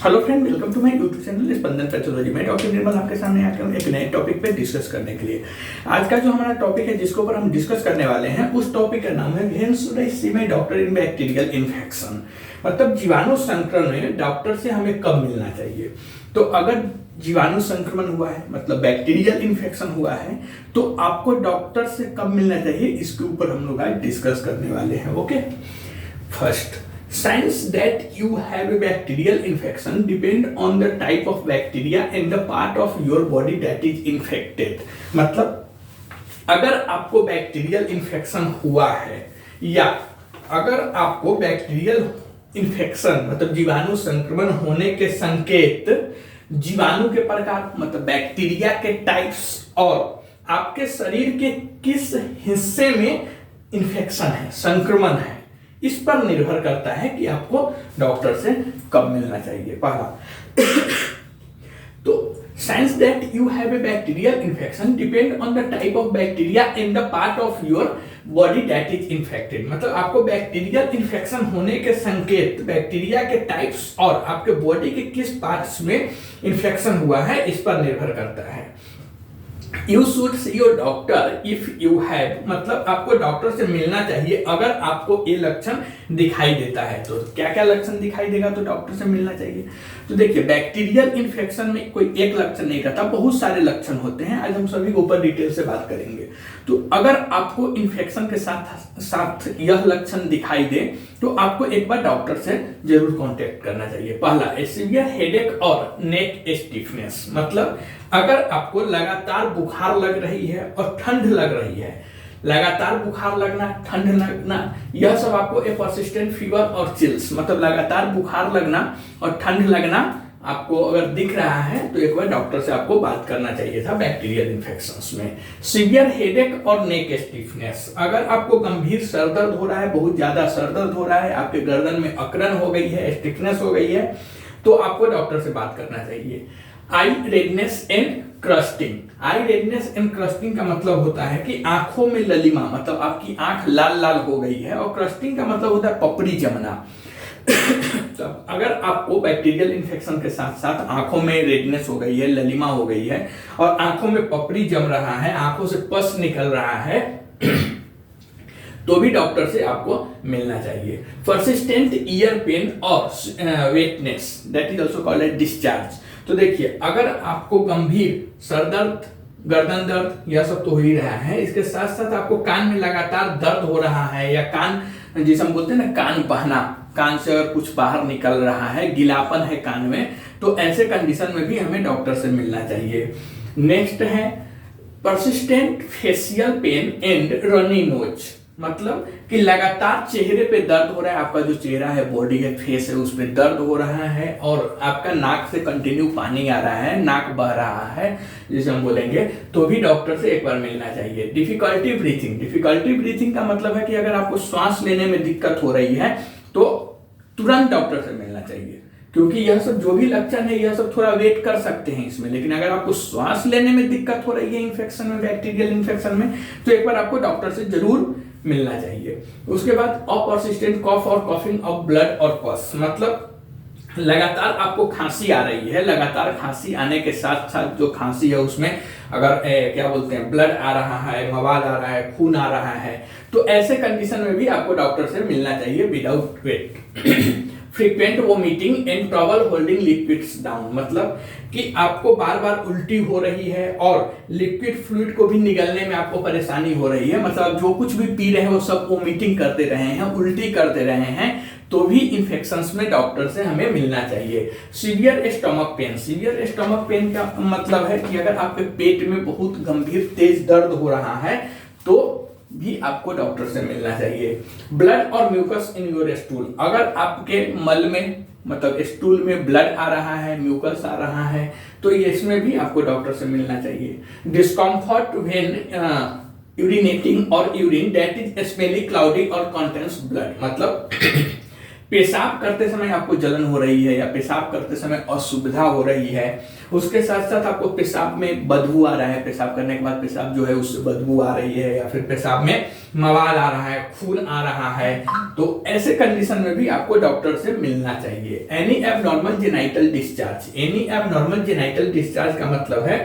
Hello friend, welcome to my YouTube channel Spandan pathology. मैं doctor Nirmal आपके सामने आके हूं एक नए टॉपिक पे डिस्कस करने के लिए। आज का जो हमारा टॉपिक है जिसके ऊपर हम डिस्कस करने वाले हैं उस टॉपिक का नाम है when should I see my doctor in bacterial infection. मतलब जीवाणु संक्रमण में डॉक्टर से हमें कब मिलना चाहिए। तो अगर जीवाणु संक्रमण हुआ है मतलब बैक्टीरियल इन्फेक्शन हुआ है तो आपको डॉक्टर से कब मिलना चाहिए, इसके ऊपर हम लोग आज डिस्कस करने वाले हैं। Okay, first, signs that you have a bacterial infection depend on the type of bacteria and the part of your body that is infected। मतलब अगर आपको बैक्टीरियल इन्फेक्शन हुआ है या अगर आपको बैक्टीरियल इन्फेक्शन मतलब जीवाणु संक्रमण होने के संकेत जीवाणु के प्रकार मतलब बैक्टीरिया के टाइप्स और आपके शरीर के किस हिस्से में इन्फेक्शन है, संक्रमण है, इस पर निर्भर करता है कि आपको डॉक्टर से कब मिलना चाहिए। पहला, तो science that you have a bacterial infection depend on the type of bacteria in the part of your body that is infected. मतलब आपको बैक्टीरियल इन्फेक्शन होने के संकेत बैक्टीरिया के टाइप्स और आपके बॉडी के किस पार्ट्स में इन्फेक्शन हुआ है इस पर निर्भर करता है। You should see your doctor if you have, मतलब आपको डॉक्टर से मिलना चाहिए अगर आपको ये लक्षण दिखाई देता है। तो क्या क्या लक्षण दिखाई देगा तो डॉक्टर से मिलना चाहिए। तो देखिए, बैक्टीरियल इन्फेक्शन में कोई एक लक्षण नहीं रहता, बहुत सारे लक्षण होते हैं। आज हम सभी के ऊपर डिटेल से बात करेंगे। तो अगर आपको इन्फेक्शन के साथ साथ यह लक्षण दिखाई दे तो आपको एक बार डॉक्टर से जरूर कांटेक्ट करना चाहिए। पहला, सीवियर हेडेक और नेक स्टिफनेस। मतलब अगर आपको लगातार बुखार लग रही है और ठंड लग रही है, लगातार बुखार लगना, ठंड लगना, यह सब आपको ए परसिस्टेंट फीवर और चिल्स मतलब लगातार बुखार लगना और ठंड लगना आपको अगर दिख रहा है तो एक बार डॉक्टर से आपको बात करना चाहिए था बैक्टीरियल इन्फेक्शंस में। सीवियर हेडेक और नेक स्टिफनेस, अगर आपको गंभीर सर दर्द हो रहा है, बहुत ज्यादा सर दर्द हो रहा है, आपके गर्दन में अकड़न हो गई है, स्टिफनेस हो गई है, तो आपको डॉक्टर से बात करना चाहिए। Eye redness and crusting. Eye redness and crusting का मतलब होता है कि आंखों में ललिमा, मतलब आपकी आंख लाल लाल हो गई है, और क्रस्टिंग का मतलब होता है पपड़ी जमना। तो अगर आपको बैक्टीरियल इन्फेक्शन के साथ साथ आंखों में रेडनेस हो गई है, ललिमा हो गई है और आंखों में पपड़ी जम रहा है, आंखों से पस निकल रहा है तो भी डॉक्टर से आपको मिलना चाहिए। परसिस्टेंट ईयर पेन और wetness that is also called as discharge. तो देखिए, अगर आपको गंभीर सर दर्द, गर्दन दर्द यह सब तो हो ही रहा है, इसके साथ साथ आपको कान में लगातार दर्द हो रहा है या कान जिसे हम बोलते हैं ना कान बहना, कान से अगर कुछ बाहर निकल रहा है, गीलापन है कान में, तो ऐसे कंडीशन में भी हमें डॉक्टर से मिलना चाहिए। नेक्स्ट है persistent facial pen and runny nose. मतलब कि लगातार चेहरे पे दर्द हो रहा है, आपका जो चेहरा है, बॉडी है, फेस है, उसमें दर्द हो रहा है और आपका नाक से कंटिन्यू पानी आ रहा है, नाक बह रहा है जिसे हम बोलेंगे, तो भी डॉक्टर से एक बार मिलना चाहिए। Difficulty breathing. डिफिकल्टी ब्रीथिंग का मतलब है कि अगर आपको श्वास लेने में दिक्कत हो रही है तो तुरंत डॉक्टर से मिलना चाहिए, क्योंकि यह सब जो भी लक्षण है यह सब थोड़ा वेट कर सकते हैं इसमें, लेकिन अगर आपको श्वास लेने में दिक्कत हो रही है इन्फेक्शन में, बैक्टीरियल इन्फेक्शन में, तो एक बार आपको डॉक्टर से जरूर मिलना चाहिए। उसके बाद अपरसिस्टेंट कॉफ और कॉफिंग ऑफ ब्लड और पस। मतलब लगातार आपको खांसी आ रही है, लगातार खांसी आने के साथ साथ जो खांसी है उसमें अगर क्या बोलते हैं ब्लड आ रहा है, मवाद आ रहा है, खून आ रहा है, तो ऐसे कंडीशन में भी आपको डॉक्टर से मिलना चाहिए without wait. Frequent vomiting and trouble holding liquids down. मतलब कि आपको बार बार उल्टी हो रही है और लिक्विड फ्लूइड को भी निगलने में आपको परेशानी हो रही है, मतलब जो कुछ भी पी रहे हैं वो सब वोमिटिंग करते रहे हैं, उल्टी करते रहे हैं, तो भी इन्फेक्शंस में डॉक्टर से हमें मिलना चाहिए। Severe stomach pain. Severe stomach pain का मतलब है कि अगर आपके पेट में बहुत गंभीर तेज दर्द हो रहा है तो भी आपको डॉक्टर से मिलना चाहिए। ब्लड और म्यूकस इन योर स्टूल। अगर आपके मल में मतलब स्टूल में ब्लड आ रहा है, म्यूकस आ रहा है, तो इसमें भी आपको डॉक्टर से मिलना चाहिए। डिस्कम्फर्ट व्हेन यूरिनेटिंग और urine that is smelly cloudy और कंटेन्स ब्लड। मतलब पेशाब करते समय आपको जलन हो रही है या पेशाब करते समय असुविधा हो रही है, उसके साथ साथ आपको पेशाब में बदबू आ रहा है, पेशाब करने के बाद पेशाब जो है उससे बदबू आ रही है, या फिर पेशाब में मवाद आ रहा है, खून आ रहा है, तो ऐसे कंडीशन में भी आपको डॉक्टर से मिलना चाहिए। Any abnormal genital discharge, any abnormal genital discharge का मतलब है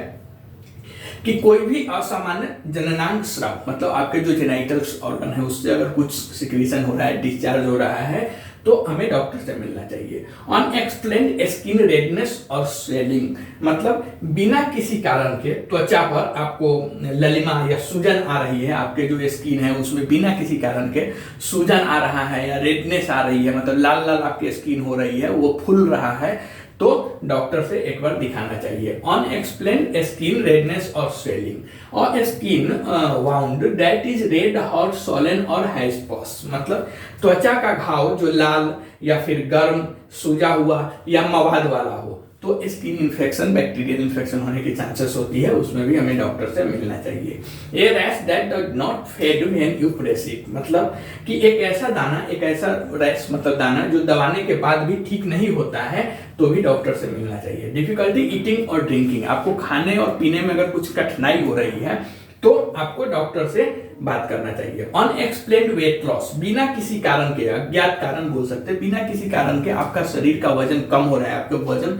कि कोई भी असामान्य जननांग स्राव, मतलब आपके जो जेनाइटल्स ऑर्गन है उससे अगर कुछ सिक्रीशन हो रहा है, डिस्चार्ज हो रहा है, तो हमें डॉक्टर से मिलना चाहिए। अनएक्सप्लेन्ड स्किन रेडनेस और स्वेलिंग, मतलब बिना किसी कारण के त्वचा पर आपको ललिमा या सूजन आ रही है, आपके जो स्किन है उसमें बिना किसी कारण के सूजन आ रहा है या रेडनेस आ रही है, मतलब लाल लाल आपकी स्किन हो रही है, वो फूल रहा है, तो डॉक्टर से एक बार दिखाना चाहिए। अनएक्सप्लेन्ड स्किन रेडनेस और स्वेलिंग और skin wound that is red hot Solan और हैज पस, मतलब त्वचा का घाव जो लाल या फिर गर्म, सूजा हुआ या मवाद वाला हो, तो स्किन इन्फेक्शन, बैक्टीरियल इन्फेक्शन होने की चांसेस होती है, उसमें भी हमें डॉक्टर से मिलना चाहिए। A rash that does not fade when you press it, मतलब कि एक ऐसा दाना, एक ऐसा रैश मतलब दाना जो दबाने के बाद भी ठीक नहीं होता है, तो भी डॉक्टर से मिलना चाहिए। डिफिकल्टी ईटिंग और ड्रिंकिंग, आपको खाने और पीने में अगर कुछ कठिनाई हो रही है तो आपको डॉक्टर से बात करना चाहिए। अनएक्सप्लेन्ड वेट लॉस, बिना किसी कारण के, अज्ञात कारण बोल सकते हैं, बिना किसी कारण के आपका शरीर का वजन कम हो रहा है, आपका वजन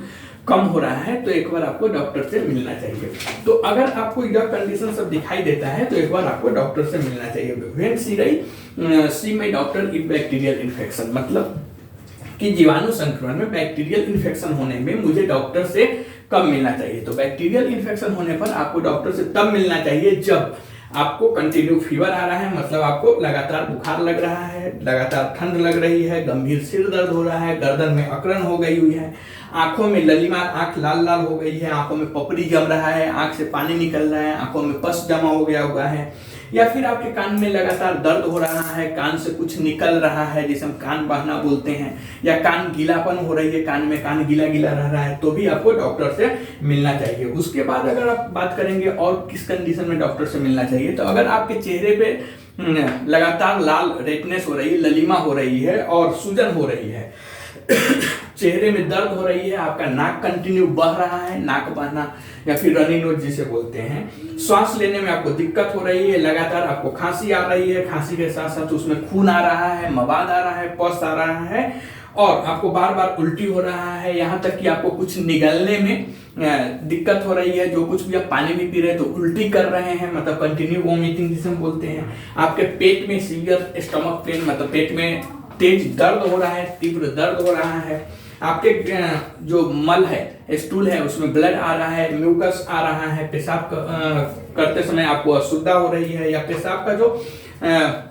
कम हो रहा है, तो एक बार आपको डॉक्टर से मिलना चाहिए। तो अगर आपको यह कंडीशन सब दिखाई देता है तो एक बार आपको डॉक्टर से मिलना चाहिए। When see my doctor if bacterial infection, मतलब कि जीवाणु संक्रमण में, बैक्टीरियल इन्फेक्शन होने में मुझे डॉक्टर से कब मिलना चाहिए। तो बैक्टीरियल इन्फेक्शन होने पर आपको डॉक्टर से तब मिलना चाहिए जब आपको कंटिन्यू फीवर आ रहा है, मतलब आपको लगातार बुखार लग रहा है, लगातार ठंड लग रही है, गंभीर सिर दर्द हो रहा है, गर्दन में अकड़न हो गई हुई है, आंखों में ललीमा, आंख लाल लाल हो गई है, आंखों में पपड़ी जम रहा है, आंख से पानी निकल रहा है, आंखों में पस जमा हो गया हुआ है, या फिर आपके कान में लगातार दर्द हो रहा है, कान से कुछ निकल रहा है जिसे हम कान बहना बोलते हैं, या कान गीलापन हो रही है, कान में कान गीला गीला रह रहा है, तो भी आपको डॉक्टर से मिलना चाहिए। उसके बाद अगर आप बात करेंगे और किस कंडीशन में डॉक्टर से मिलना चाहिए, तो अगर आपके चेहरे पे लगातार लाल रेडनेस हो रही है, ललिमा हो रही है और सूजन हो रही है, चेहरे में दर्द हो रही है, आपका नाक कंटिन्यू बह रहा है, नाक बहना या फिर रनी नोज जिसे बोलते हैं, श्वास लेने में आपको दिक्कत हो रही है, लगातार आपको खांसी आ रही है, खांसी के साथ साथ उसमें खून आ रहा है, मवाद आ रहा है, पस आ रहा है, और आपको बार बार उल्टी हो रहा है, यहाँ तक कि आपको कुछ निगलने में दिक्कत हो रही है, जो कुछ भी आप पानी भी पी रहे हैं तो उल्टी कर रहे हैं, मतलब कंटिन्यू वॉमिटिंग जिसे हम बोलते हैं, आपके पेट में सीवियर स्टमक पेन, मतलब पेट में तेज दर्द हो रहा है, तीव्र दर्द हो रहा है, आपके जो मल है, स्टूल है, उसमें ब्लड आ रहा है, म्यूकस आ रहा है, पेशाब करते समय आपको असुविधा हो रही है, या पेशाब का जो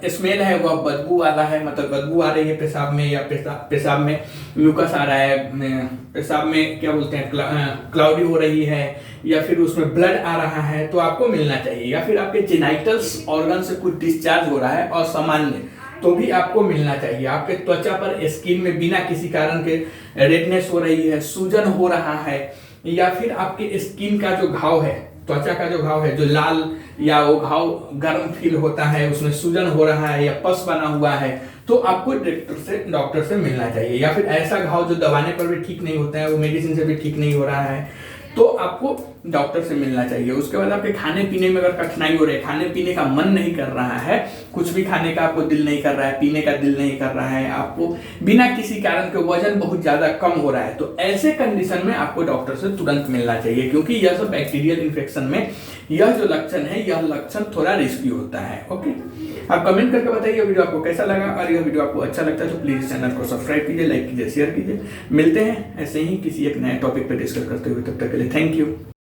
स्मेल है वह बदबू वाला है, मतलब बदबू आ रही है पेशाब में, या पेशाब में म्यूकस आ रहा है, पेशाब में क्या बोलते हैं क्लाउडी हो रही है, या फिर उसमें ब्लड आ रहा है, तो आपको मिलना चाहिए। या फिर आपके जेनाइटल्स ऑर्गन से कुछ डिस्चार्ज हो रहा है असामान्य, तो भी आपको मिलना चाहिए। आपके त्वचा पर, स्किन में बिना किसी कारण के रेडनेस हो रही है, सूजन हो रहा है, या फिर आपके स्किन का जो घाव है, त्वचा का जो घाव है जो लाल या वो घाव गर्म फील होता है, उसमें सूजन हो रहा है या पस बना हुआ है, तो आपको डॉक्टर से मिलना चाहिए। या फिर ऐसा घाव जो दबाने पर भी ठीक नहीं होता है, वो मेडिसिन से भी ठीक नहीं हो रहा है, तो आपको डॉक्टर से मिलना चाहिए। उसके बाद आपके खाने पीने में अगर कठिनाई हो रही है, खाने पीने का मन नहीं कर रहा है, कुछ भी खाने का आपको दिल नहीं कर रहा है, पीने का दिल नहीं कर रहा है, आपको बिना किसी कारण के वजन बहुत ज्यादा कम हो रहा है, तो ऐसे कंडीशन में आपको डॉक्टर से तुरंत मिलना चाहिए, क्योंकि यह सब बैक्टीरियल इन्फेक्शन में यह जो लक्षण है, यह लक्षण थोड़ा रिस्की होता है। ओके, आप कमेंट करके बताइए वीडियो आपको कैसा लगा, और यह वीडियो आपको अच्छा लगता है तो प्लीज चैनल को सब्सक्राइब कीजिए, लाइक कीजिए, शेयर कीजिए। मिलते हैं ऐसे ही किसी एक नए टॉपिक पर डिस्कस करते हुए, तब तक के लिए थैंक यू।